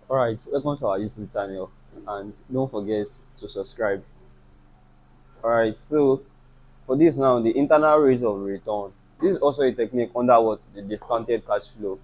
Alright, welcome to our YouTube channel and don't forget to subscribe. Alright, so for this now, the internal rate of return. This is also a technique under what? The discounted cash flow.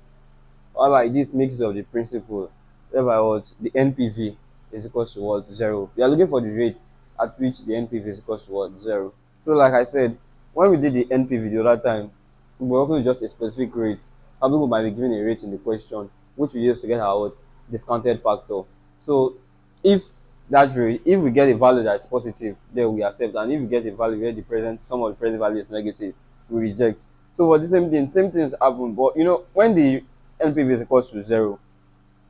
Alright, this makes use of the principle whereby what the NPV is equal to what? Zero. We are looking for the rate at which the NPV is equal to what? Zero. So like I said, when we did the NPV the other time, we were working with just a specific rate. Some people might be given a rate in the question, which we use to get our what? Discounted factor. So if that rate, if we get a value that's positive, then we accept, and if we get a value where the present some of the present value is negative, we reject. So for the same things happen. But when the NPV is equal to zero,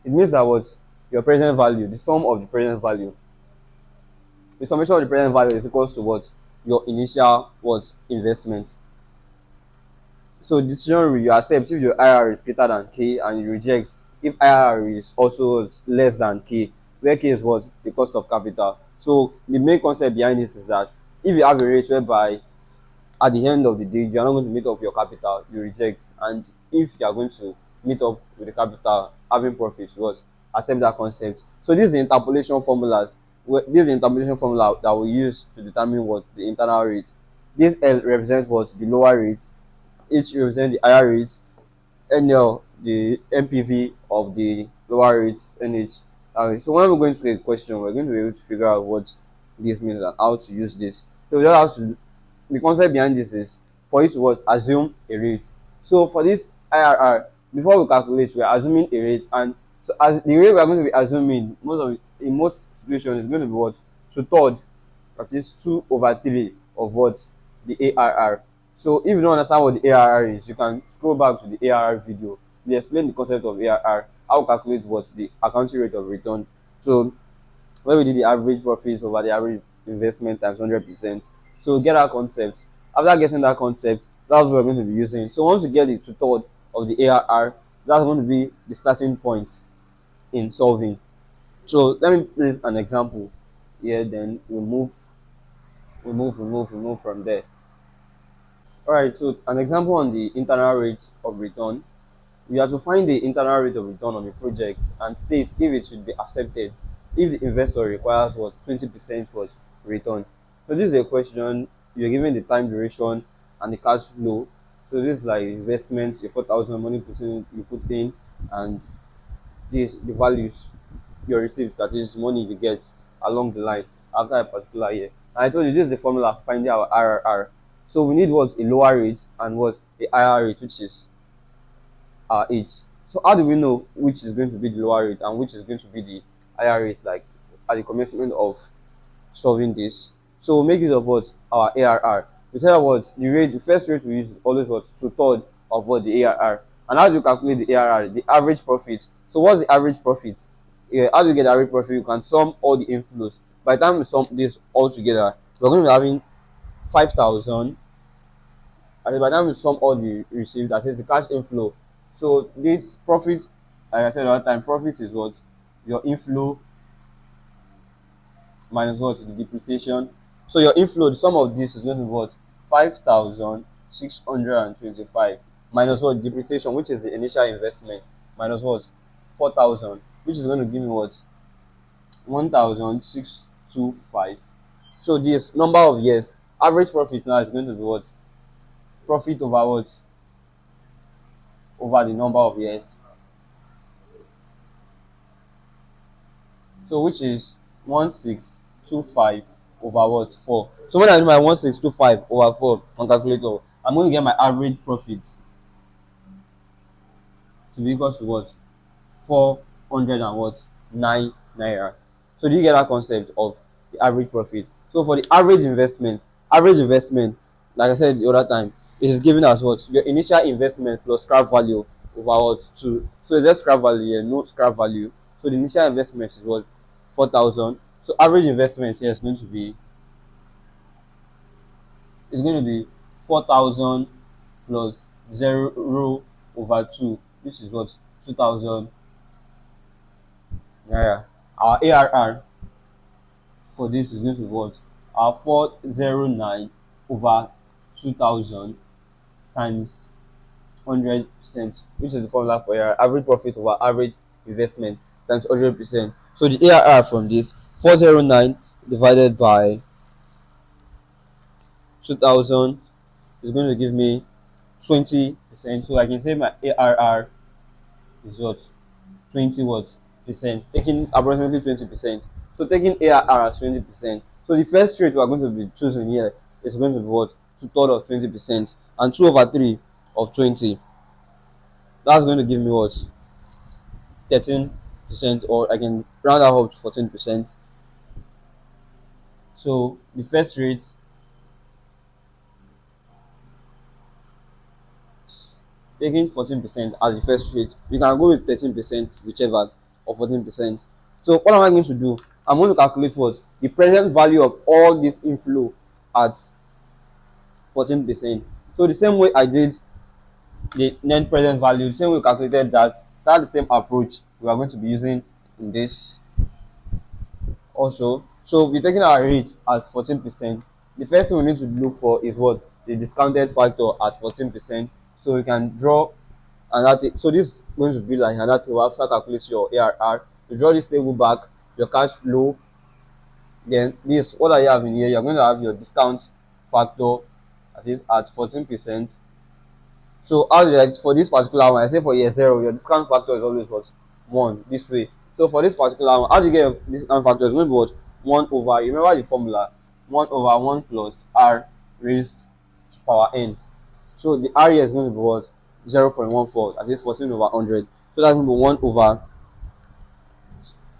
it means that what your present value, the sum of the present value, the summation of the present value is equal to what your initial what investment. So decision you accept if your IRR is greater than K, and you reject if IRR is also less than K, where K is what? The cost of capital. So the main concept behind this is that if you have a rate whereby at the end of the day you are not going to meet up your capital, you reject. And if you are going to meet up with the capital, having profits, what? Accept that concept. So this is the interpolation formulas. This is the interpolation formula that we use to determine what the internal rate. This L represents what? The lower rate. H represents the higher rate. NL the MPV of the lower rates, NH. So when we're going to a question, we're going to be able to figure out what this means and how to use this. So we just have to, the concept behind this is for you to what? Assume a rate. So for this IRR, before we calculate, we're assuming a rate, and so as the rate we're going to be assuming in most situations is going to be what? 2/3, that is 2/3 of what? The ARR. So if you don't understand what the ARR is, you can scroll back to the ARR video. We explain the concept of ARR, how to calculate what the accounting rate of return. So when we did the average profit over the average investment times 100%. So get that concept. After getting that concept, that's what we're going to be using. So once you get the 2/3 of the ARR, that's going to be the starting point in solving. So let me place an example here, then we move from there. Alright, so an example on the internal rate of return. We have to find the internal rate of return on a project and state if it should be accepted if the investor requires what? 20% what? Return. So this is a question. You're given the time duration and the cash flow. So this is like investments, your 4,000 money you put in, and this the values you receive, that is money you get along the line after a particular year. And I told you this is the formula for finding our IRR. So we need what? A lower rate and what? A higher rate, which is our age. So how do we know which is going to be the lower rate and which is going to be the higher rate, like at the commencement of solving this? So we'll make use of what? Our ARR. We tell what the first rate we use is always what? 2/3 of what? The ARR. And how do you calculate the ARR? The average profit. So what's the average profit? Yeah, how do you get the average profit? You can sum all the inflows. By the time we sum this all together, we're going to be having 5,000. And by the time we sum all the received, that is the cash inflow. So this profit, like I said all the time, profit is what? Your inflow minus what? The depreciation. So your inflow, the sum of this is going to be what? 5,625 minus what? Depreciation, which is the initial investment, minus what? 4,000, which is going to give me what? 1,625. So this number of years, average profit now is going to be what? Profit over what? Over the number of years. So which is 1,625 over what? 4. So when I do my 1,625 over 4 on calculator, I'm going to get my average profit to be equal to what? 400 and what? 9 naira. So do you get that concept of the average profit? So for the average investment, like I said the other time, it is given as what? Your initial investment plus scrap value over what? 2. So is there scrap value here? No scrap value. So the initial investment is what? 4,000. So average investment here is going to be 4,000 plus 0 over 2, which is what? 2,000 naira. Our ARR for this is going to be what? Our 409 over 2,000 times 100%, which is the formula for your average profit over average investment. times 100%. So the ARR from this 409 divided by 2000 is going to give me 20%. So I can say my ARR is what? 20 what percent, taking approximately 20%. So taking ARR as 20%. So the first rate we are going to be choosing here is going to be what? 2/3 of 20% and 2/3 of 20. That's going to give me what? 13%, or I can round that up to 14%. So the first rate, taking 14% as the first rate, you can go with 13%, whichever, or 14%. So what am I going to do? I'm going to calculate what the present value of all this inflow at 14%. So the same way I did the net present value, the same way we calculated that, that's the same approach we are going to be using in this also. So we're taking our rate as 14%. The first thing we need to look for is what? The discounted factor at 14%. So we can draw another thing. So this is going to be like another table after calculating your ARR. You draw this table back, your cash flow. Then this, what are you having here? You're going to have your discount factor, that is at 14%. So how did I, for this particular one, I say for year zero, your discount factor is always what? 1, this way. So for this particular one, how do you get your discount factor? It's going to be what? 1 over, remember the formula, 1 over 1 plus r raised to power n. So the r here is going to be what? 0.14, that is 14 over 100. So that's going to be 1 over,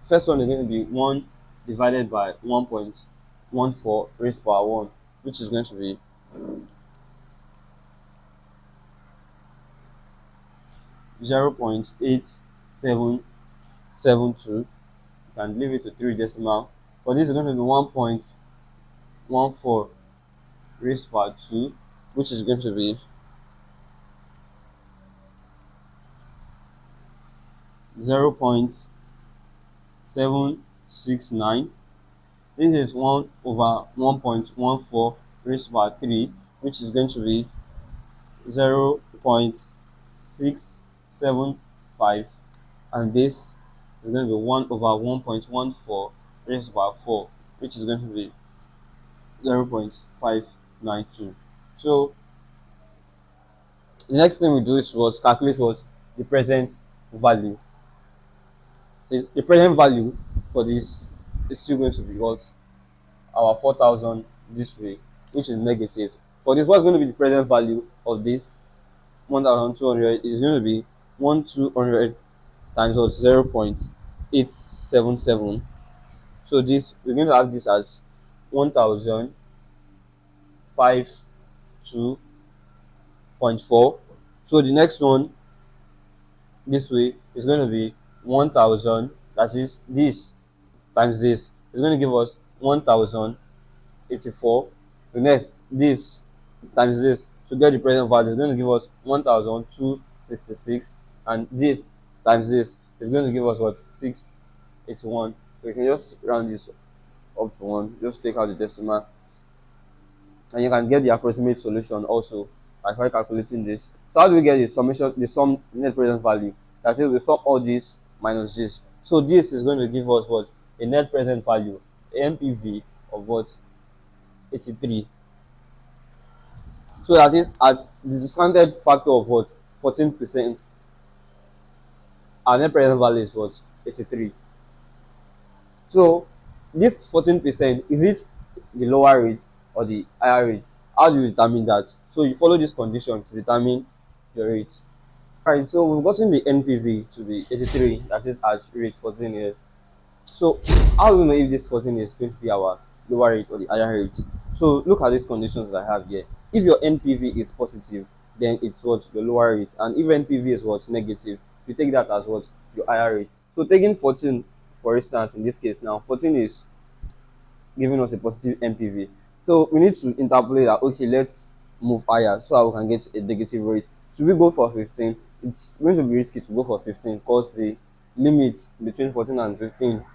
first one is going to be 1 divided by 1.14 raised to power 1, which is going to be 0.8772. You can leave it to 3 decimal. For this is going to be 1.14 raised to power 2, which is going to be 0.769. This is 1 over 1.14 raised to power 3, which is going to be 0.675, and this is going to be 1 over 1.14 raised to power 4, which is going to be 0.592. So the next thing we do is was calculate what the present value is. The present value for this is still going to be what? Our 4,000 this way, which is negative. For this, what's going to be the present value of this 1,200 is going to be 1,200 times what? 0.877. So this, we're going to have this as 1,052.4. So the next one this way is going to be 1,000, that is this times this is going to give us 1,084. The next, this times this to get the present value is going to give us 1,266, and this times this is going to give us what? 681. So you can just round this up to 1, just take out the decimal, and you can get the approximate solution also by calculating this. So how do we get the summation, the sum net present value? That is, we sum all this minus this. So this is going to give us what? A net present value, NPV of what? 83. So that is at the discounted factor of what? 14%. Our net present value is what? 83. So this 14%, is it the lower rate or the higher rate? How do you determine that? So you follow this condition to determine your rate. Alright, so we've gotten the NPV to be 83, that is at rate 14 here. So how do we know if this 14 is going to be our lower rate or the higher rate? So look at these conditions I have here. If your NPV is positive, then it's what? Your lower rate. And if NPV is what? Negative, you take that as what? Your higher rate. So taking 14, for instance, in this case now, 14 is giving us a positive NPV. So we need to interpolate that, okay, let's move higher so that we can get a negative rate. Should we go for 15? It's going to be risky to go for 15 because the limit between 14 and 15.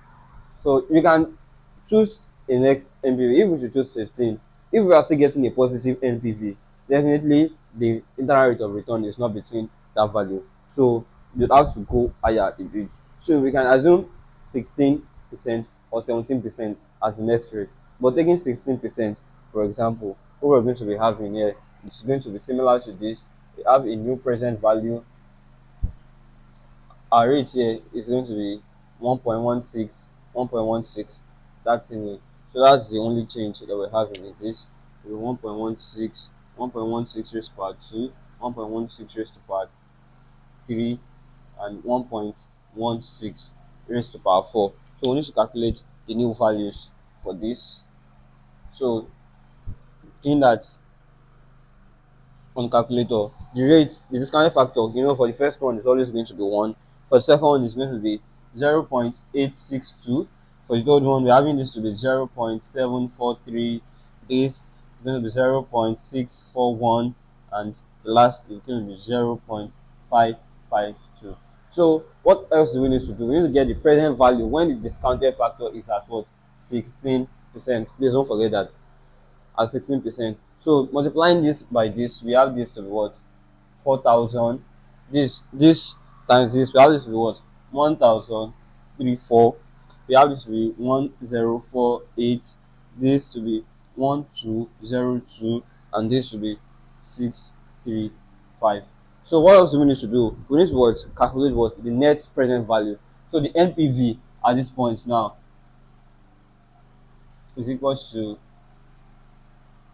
So you can choose a next NPV. If we should choose 15, if we are still getting a positive NPV, definitely the internal rate of return is not between that value. So you'd have to go higher a bit. So we can assume 16% or 17% as the next rate. But taking 16%, for example, what we're going to be having here is going to be similar to this. We have a new present value. Our rate here is going to be 1.16, 1.16. That's in it. So that's the only change that we're having in this. 1.16, 1.16 raised to power 2, 1.16 raised to power 3, and 1.16 raised to power 4. So we need to calculate the new values for this. So doing that on calculator, the rate, the discounted factor, for the first one is always going to be 1. For the second one is going to be 0.862. For the third one, we're having this to be 0.743. This is going to be 0.641, and the last is going to be 0.552. So what else do we need to do? We need to get the present value when the discounted factor is at what? 16%. Please don't forget that, at 16%. So multiplying this by this, we have this to be what? 4,000. This times this, we have this to be what? 1,034. We have this to be 1,048. This to be 1,202, and this to be 635. So what else do we need to do? We need to what? Calculate what? The net present value. So the NPV at this point now is equals to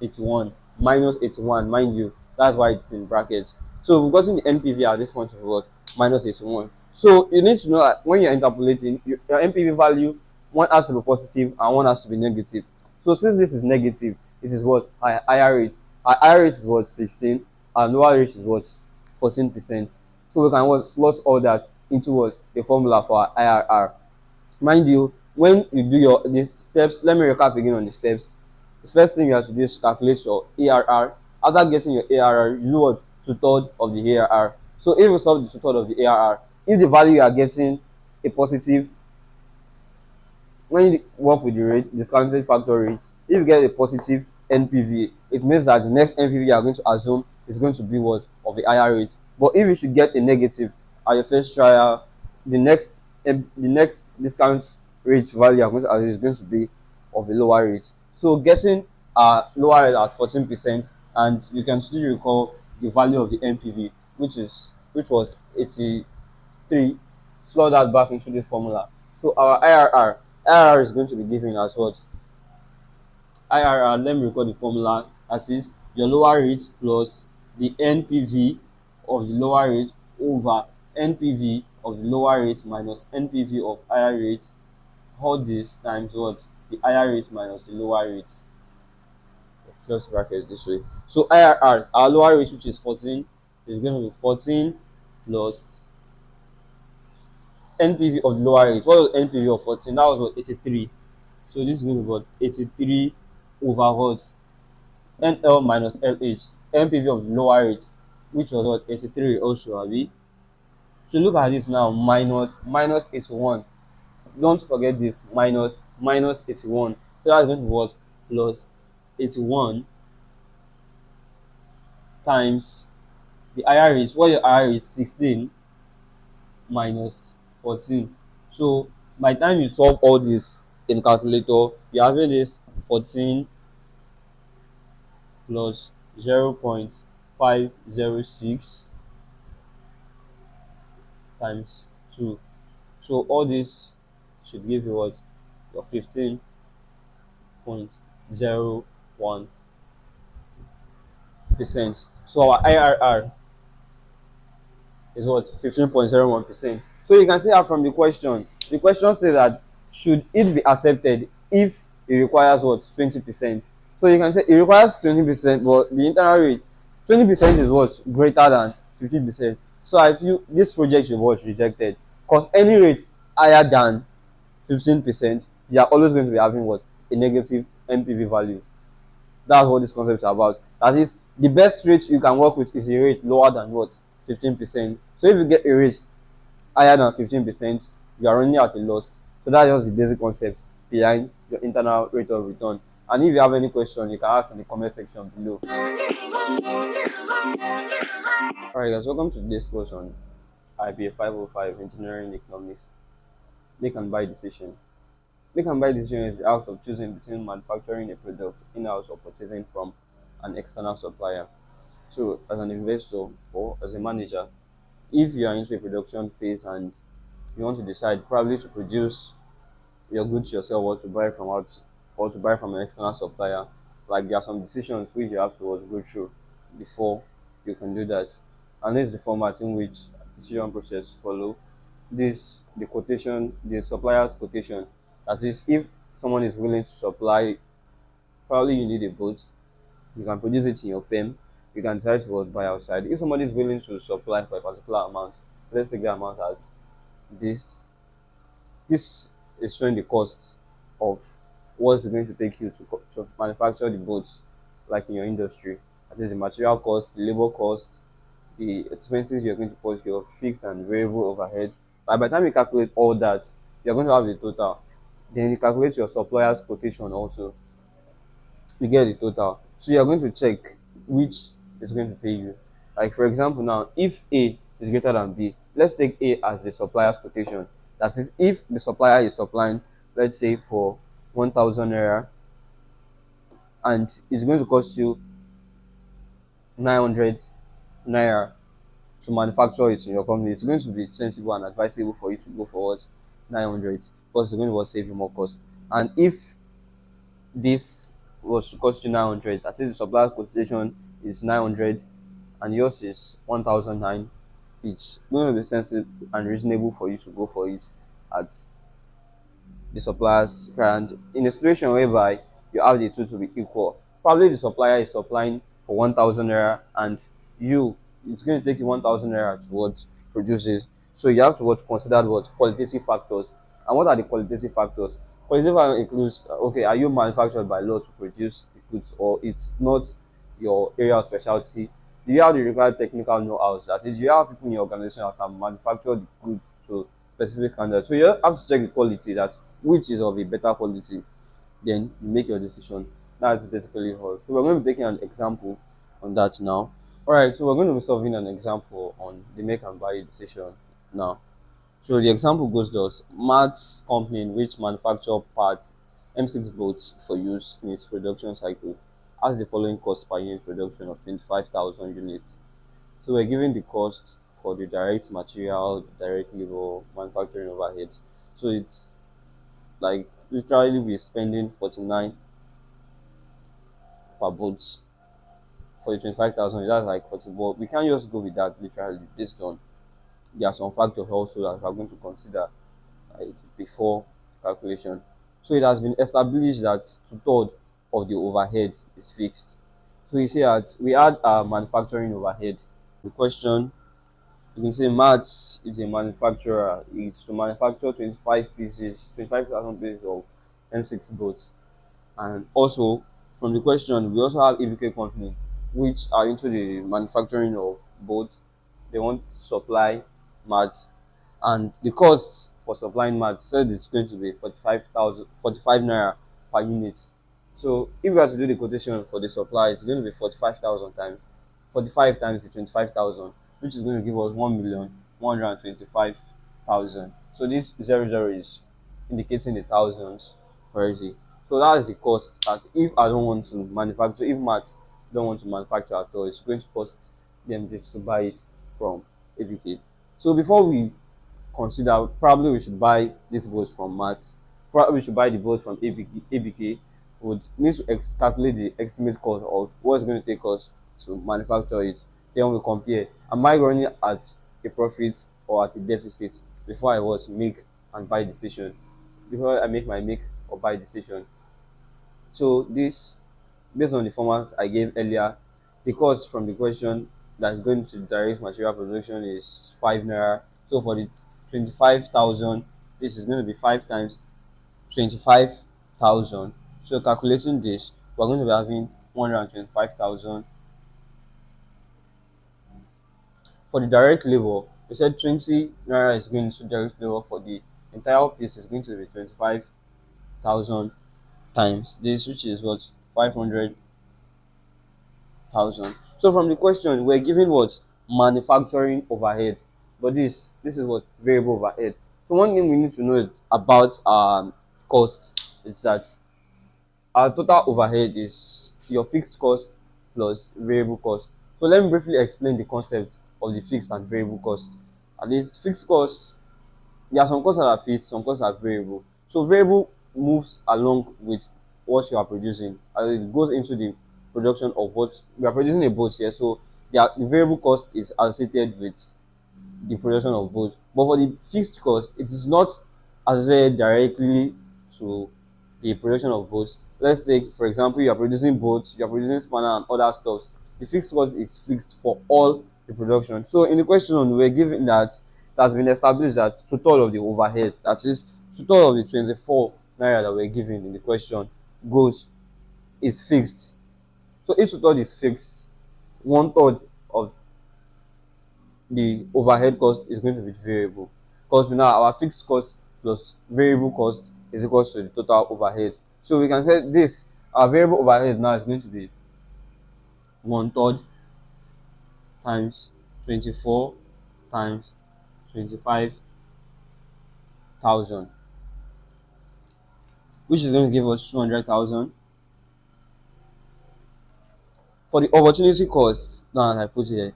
81 minus 81, mind you, that's why it's in brackets. So we've gotten the NPV at this point of what? Minus 81. So you need to know that when you're interpolating your NPV value, one has to be positive and one has to be negative. So since this is negative, it is what? Higher rate. Our higher rate is what? 16, and lower rate is what? 14%. So we can what? Slot all that into what? The formula for our IRR. Mind you, when you do the steps, let me recap again on the steps. The first thing you have to do is calculate your ARR. After getting your ARR, you do what? 2/3 of the ARR. So if you solve the 2/3 of the ARR, if the value you are getting a positive, when you work with the rate, discounted factor rate, if you get a positive NPV, it means that the next NPV you are going to assume is going to be what? Of the higher rate. But if you should get a negative at your first trial, the next discount rate value you are going to assume is going to be of a lower rate. So getting a lower rate at 14%, and you can still recall the value of the NPV, which was 83. Slot that back into the formula. So our IRR is going to be given as what? IRR, let me record the formula, as is your lower rate plus the NPV of the lower rate over NPV of the lower rate minus NPV of higher rate. All this times what? The higher rate minus the lower rate. Just bracket this way. So IRR, our lower rate, which is 14, is going to be 14 plus NPV of the lower rate. What was NPV of 14? That was what? 83. So this is going to be what? 83 over what? NL minus LH. NPV of the lower rate, which was what? 83 also, abi? So look at this now. Minus 81. Don't forget this. Minus 81. So that's going to be what? Plus 81 times the higher rate. What your higher rate? 16 minus 14. So by the time you solve all this in calculator, you're having this 14 plus 0.506 times 2. So all this should give you what? Your 15.01%. So our IRR is what? 15.01%. So you can see that from the question. The question says that should it be accepted if it requires what? 20%. So you can say it requires 20%, but the internal rate 20% is what? Greater than 50%. So I feel this project should be what? Rejected. Because any rate higher than 15%, you are always going to be having what? A negative NPV value. That's what this concept is about. That is, the best rate you can work with is a rate lower than what? 15%. So if you get a rate higher than 15%, you are running at a loss. So that's just the basic concept behind your internal rate of return. And if you have any question, you can ask in the comment section below. Alright guys, welcome to today's course on IPE 505 Engineering Economics. Make and buy decision. Make and buy decision is the act of choosing between manufacturing a product in-house or purchasing from an external supplier. So, as an investor or as a manager, if you are into a production phase and you want to decide probably to produce your goods yourself or to buy from out or to buy from an external supplier, like there are some decisions which you have to also go through before you can do that. And this is the format in which decision process follow. This the quotation, the supplier's quotation. That is, if someone is willing to supply, probably you need a boat, you can produce it in your firm, you can decide to buy outside. If somebody is willing to supply for a particular amount, let's take the amount as this. This is showing the cost of what it's going to take you to manufacture the boats, like in your industry. That is the material cost, the labor cost, the expenses you're going to put, your fixed and variable overhead. By the time you calculate all that, you're going to have the total. Then you calculate your supplier's quotation also. You get the total. So you're going to check which is going to pay you. Like for example, now if A is greater than B, let's take A as the supplier's quotation. That is, if the supplier is supplying, let's say for 1,000 naira, and it's going to cost you 900 naira to manufacture it in your company, it's going to be sensible and advisable for you to go for what 900, because it's going to save you more cost. And if this was to cost you 900, that is the supplier quotation is 900 and yours is 1009, it's going to be sensible and reasonable for you to go for it at the suppliers. And in a situation whereby you have the two to be equal, probably the supplier is supplying for 1,000 naira and you, it's going to take you 1,000 naira to what produces. So you have to what consider what qualitative factors. And what are the qualitative factors? Qualitative factor includes okay, are you manufactured by law to produce the goods, or it's not your area of specialty? Do you have the required technical know-how? That is, you have people in your organization that can manufacture the goods to specific standards. So you have to check the quality, that which is of a better quality, then you make your decision. That's basically all. So we're going to be taking an example on that now. All right, so we're going to be solving an example on the make and buy decision now. So the example goes thus: Matt's company, in which manufacture parts M6 boats for use in its production cycle, has the following cost per unit production of 25,000 units. So we're given the cost for the direct material, direct labor, manufacturing overhead. So it's like literally we're spending 49 per boat for the 25,000. That's like 40, but we can't just go with that literally based on there are some factors also that we're going to consider like before calculation. So it has been established that two-thirds of the overhead is fixed. So you see that we add our manufacturing overhead. The question, you can say Matt is a manufacturer. It's to manufacture 25 pieces, 25,000 pieces of M6 boats. And also, from the question, we also have ABK company, which are into the manufacturing of boats. They want to supply mats, and the cost for supplying mats said it's going to be 45 naira per unit. So if we have to do the quotation for the supply, it's going to be 45,000 times 45 times the 25,000, which is going to give us 1,125,000. So this 00 is indicating the thousands. Where is it? So that is the cost. That if I don't want to manufacture, if Matt don't want to manufacture at all, it's going to cost them this to buy it from ABK. So before we consider, probably we should buy this boat from Matt. Probably we should buy the boat from ABK. Would need to calculate the estimate cost of what's going to take us to manufacture it. Then we compare. Am I running at a profit or at a deficit before I was make and buy decision? Before I make my make or buy decision. So this, based on the format I gave earlier, the cost from the question that is going to direct material production is 5 naira. So for the 25,000, this is going to be 5 times 25,000. So calculating this, we're going to be having 125,000. For the direct labor, we said 20 naira is going to direct labor. For the entire piece is going to be 25,000 times this, which is what 500,000. So from the question, we're given what manufacturing overhead, but this is what variable overhead. So one thing we need to know about cost is that our total overhead is your fixed cost plus variable cost. So let me briefly explain the concept of the fixed and variable cost. At least fixed cost, there are some costs that are fixed, some costs are variable. So variable moves along with what you are producing, and it goes into the production of what we are producing a boat here. So the variable cost is associated with the production of both. But for the fixed cost, it is not associated directly to the production of both. Let's take, for example, you are producing boats, you are producing spanner and other stuffs. The fixed cost is fixed for all the production. So in the question, we're given that it has been established that total of the overhead, that is total of the 24 naira that we're given in the question, goes is fixed. So if total is fixed, one third of the overhead cost is going to be variable, because we know our fixed cost plus variable cost is equal to the total overhead. So we can say this, our variable overhead now is going to be one third times 24 times 25,000, which is going to give us 200,000. For the opportunity cost that I put here,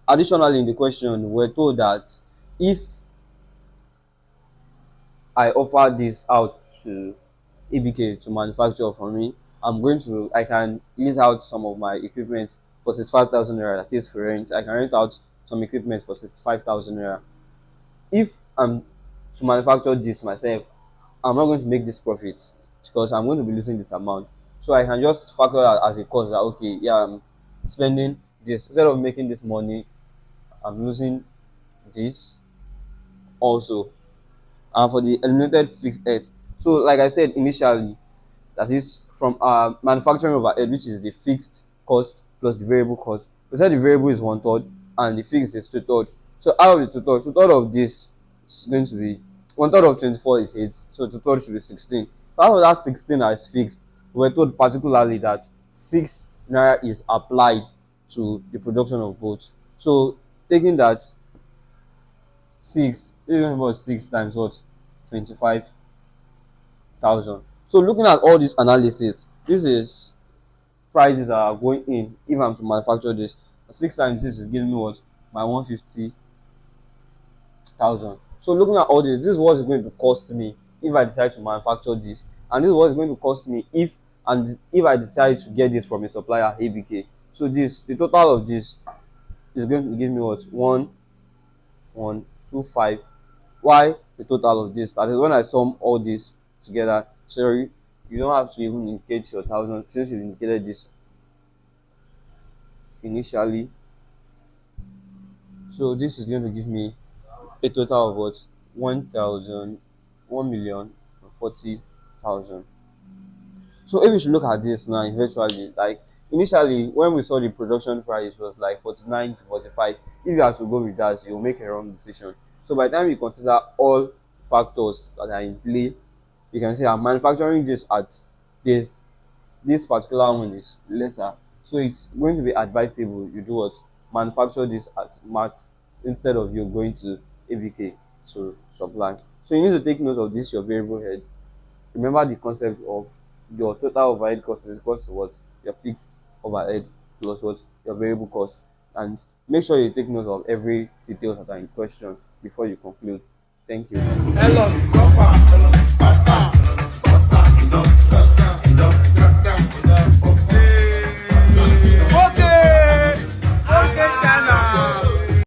additionally in the question, we're told that if I offer this out to ABK to manufacture for me, I can lease out some of my equipment for 65,000 naira, that is for rent. I can rent out some equipment for 65,000 naira. If I'm to manufacture this myself, I'm not going to make this profit because I'm going to be losing this amount. So I can just factor that as a cost that, okay, yeah, I'm spending this. Instead of making this money, I'm losing this also. And for the eliminated fixed head, so like I said initially, that is from our manufacturing overhead, which is the fixed cost plus the variable cost. We said the variable is one third and the fixed is two third. So out of the two third of this is going to be one third of 24 is 8, so two third should be 16. Out of that 16 that is fixed, we're told particularly that 6 naira is applied to the production of both. So taking that 6, this is about 6 times what? 25,000. So looking at all this analysis, this is prices are going in. If I'm to manufacture this, 6 times this is giving me what? My 150,000. So looking at all this is what it's going to cost me if I decide to manufacture this, and this is what it's going to cost me if I decide to get this from a supplier ABK. So the total of this is going to give me what? 1125. Why the total of this? That is when I sum all this together. Sorry, you don't have to even indicate your thousand since you indicated this initially. So this is going to give me a total of what? 1,000, 1,040,000. So if you should look at this now, eventually, like initially when we saw the production price was like 49 to 45, if you have to go with that, you'll make a wrong decision. So by the time you consider all factors that are in play, you can say I'm manufacturing this at this this particular one is lesser. So it's going to be advisable you do what? Manufacture this at max instead of you going to ABK to supply. So you need to take note of this, your variable head. Remember the concept of your total overhead cost is equal to what? Your fixed overhead plus what? Your variable cost. And make sure you take note of every details that are in questions before you conclude. Thank you.